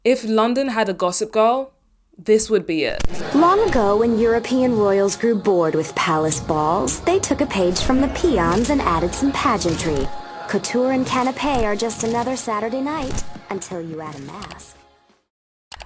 If London had a Gossip Girl, this would be it. Long ago, when European royals grew bored with palace balls, they took a page from the peons and added some pageantry. Couture and canapé are just another Saturday night, until you add a mask.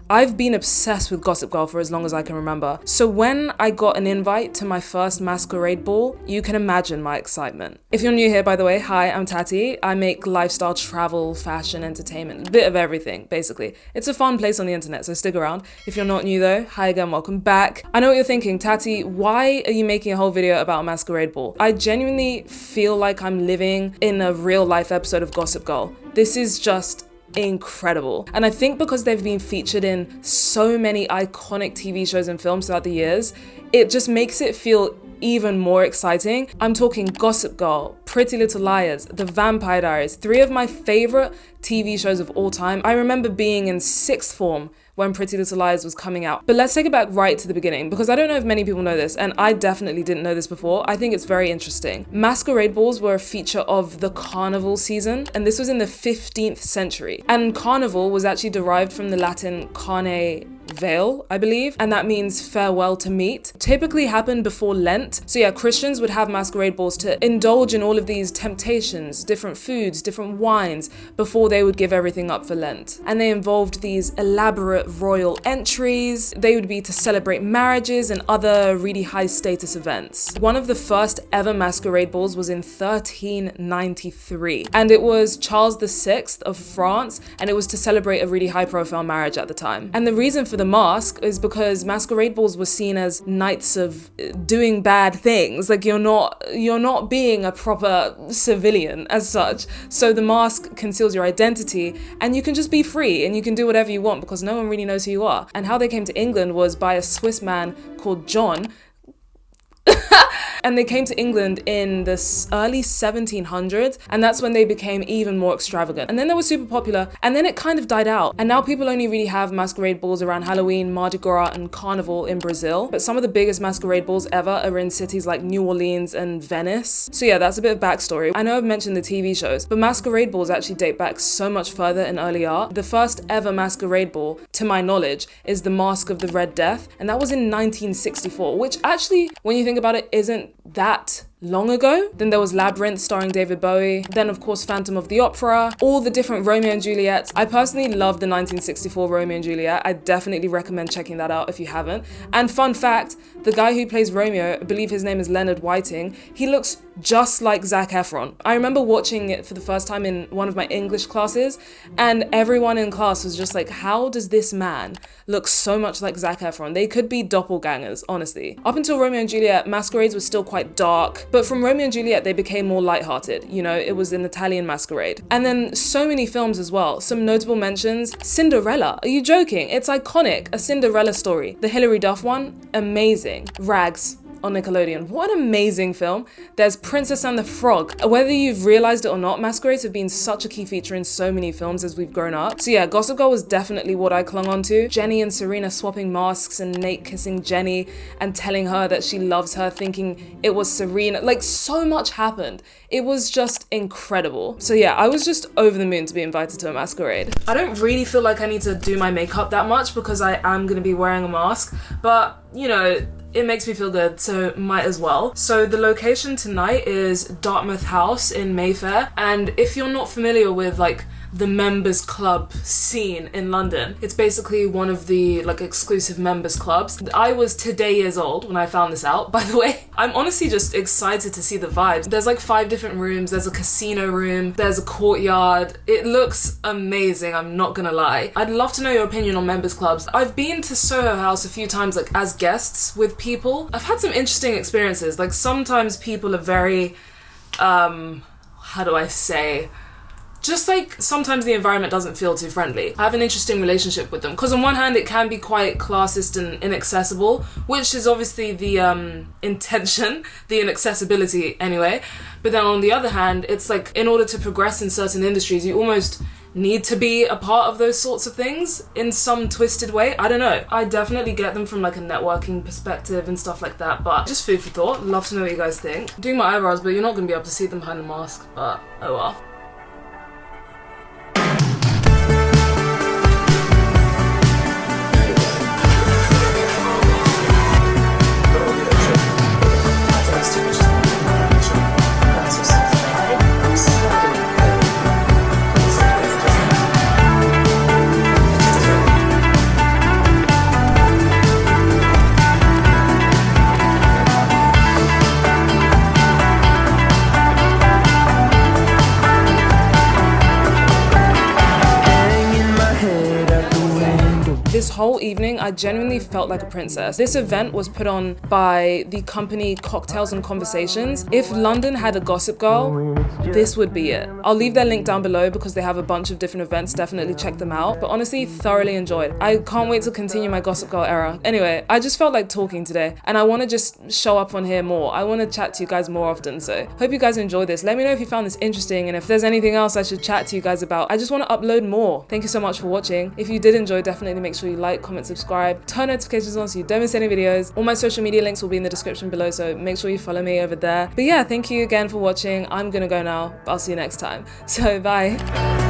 I've been obsessed with Gossip Girl for as long as I can remember. So when I got an invite to my first Masquerade ball, you can imagine my excitement. If you're new here, by the way, hi, I'm Tati. I make lifestyle, travel, fashion, entertainment, a bit of everything, basically. It's a fun place on the internet, so stick around. If you're not new though, hi again, welcome back. I know what you're thinking, Tati, why are you making a whole video about a Masquerade ball? I genuinely feel like I'm living in a real life episode of Gossip Girl. This is just incredible. And I think because they've been featured in so many iconic TV shows and films throughout the years, it just makes it feel even more exciting. I'm talking Gossip Girl, Pretty Little Liars, The Vampire Diaries, 3 of my favorite TV shows of all time. I remember being in 6th form when Pretty Little Liars was coming out. But let's take it back right to the beginning, because I don't know if many people know this, and I definitely didn't know this before. I think it's very interesting. Masquerade balls were a feature of the carnival season, and this was in the 15th century. And carnival was actually derived from the Latin carne veil, I believe, and that means farewell to meat. Typically happened before Lent. So yeah, Christians would have masquerade balls to indulge in all of these temptations, different foods, different wines, before they would give everything up for Lent. And they involved these elaborate royal entries. They would be to celebrate marriages and other really high status events. One of the first ever masquerade balls was in 1393, and it was Charles VI of France, and it was to celebrate a really high profile marriage at the time. And the reason for the mask is because masquerade balls were seen as nights of doing bad things. Like you're not being a proper civilian as such. So the mask conceals your identity, and you can just be free and you can do whatever you want because no one really knows who you are. And how they came to England was by a Swiss man called John. And they came to England in the early 1700s, and that's when they became even more extravagant. And then they were super popular, and then it kind of died out. And now people only really have masquerade balls around Halloween, Mardi Gras, and Carnival in Brazil. But some of the biggest masquerade balls ever are in cities like New Orleans and Venice. So yeah, that's a bit of backstory. I know I've mentioned the TV shows, but masquerade balls actually date back so much further in early art. The first ever masquerade ball, to my knowledge, is the Mask of the Red Death, and that was in 1964, which actually, when you think about it, isn't that long ago. Then there was Labyrinth starring David Bowie. Then of course Phantom of the Opera, all the different Romeo and Juliets. I personally love the 1964 Romeo and Juliet. I definitely recommend checking that out if you haven't. And fun fact, the guy who plays Romeo, I believe his name is Leonard Whiting, he looks just like Zac Efron. I remember watching it for the first time in one of my English classes, and everyone in class was just like, how does this man look so much like Zac Efron? They could be doppelgangers, honestly. Up until Romeo and Juliet, masquerades were still quite dark, but from Romeo and Juliet, they became more lighthearted. You know, it was an Italian masquerade. And then so many films as well. Some notable mentions, Cinderella. Are you joking? It's iconic, a Cinderella story. The Hilary Duff one, amazing. Rags on Nickelodeon. What an amazing film. There's Princess and the Frog. Whether you've realized it or not, masquerades have been such a key feature in so many films as we've grown up. So yeah, Gossip Girl was definitely what I clung on to. Jenny and Serena swapping masks and Nate kissing Jenny and telling her that she loves her, thinking it was Serena. Like, so much happened. It was just incredible. So yeah, I was just over the moon to be invited to a masquerade. I don't really feel like I need to do my makeup that much because I am gonna be wearing a mask, but you know, it makes me feel good, so might as well. So the location tonight is Dartmouth House in Mayfair, and if you're not familiar with like the members club scene in London, it's basically one of the like exclusive members clubs. I was today years old when I found this out, by the way. I'm honestly just excited to see the vibes. There's like 5 different rooms, there's a casino room, there's a courtyard. It looks amazing, I'm not gonna lie. I'd love to know your opinion on members clubs. I've been to Soho House a few times like as guests with people. I've had some interesting experiences. Like sometimes people are very, how do I say, just like sometimes the environment doesn't feel too friendly. I have an interesting relationship with them because on one hand it can be quite classist and inaccessible, which is obviously the intention, the inaccessibility anyway. But then on the other hand, it's like in order to progress in certain industries, you almost need to be a part of those sorts of things in some twisted way. I don't know. I definitely get them from like a networking perspective and stuff like that, but just food for thought. Love to know what you guys think. Doing my eyebrows, but you're not gonna be able to see them behind the mask, but oh well. This whole evening, I genuinely felt like a princess. This event was put on by the company Cocktails and Conversations. If London had a Gossip Girl, this would be it. I'll leave their link down below because they have a bunch of different events. Definitely check them out. But honestly, thoroughly enjoyed. I can't wait to continue my Gossip Girl era. Anyway, I just felt like talking today and I want to just show up on here more. I want to chat to you guys more often. So hope you guys enjoyed this. Let me know if you found this interesting and if there's anything else I should chat to you guys about. I just want to upload more. Thank you so much for watching. If you did enjoy, definitely make sure you like, comment, subscribe, turn notifications on so you don't miss any videos. All my social media links will be in the description below, so make sure you follow me over there. But yeah, thank you again for watching. I'm gonna go now. I'll see you next time. So bye.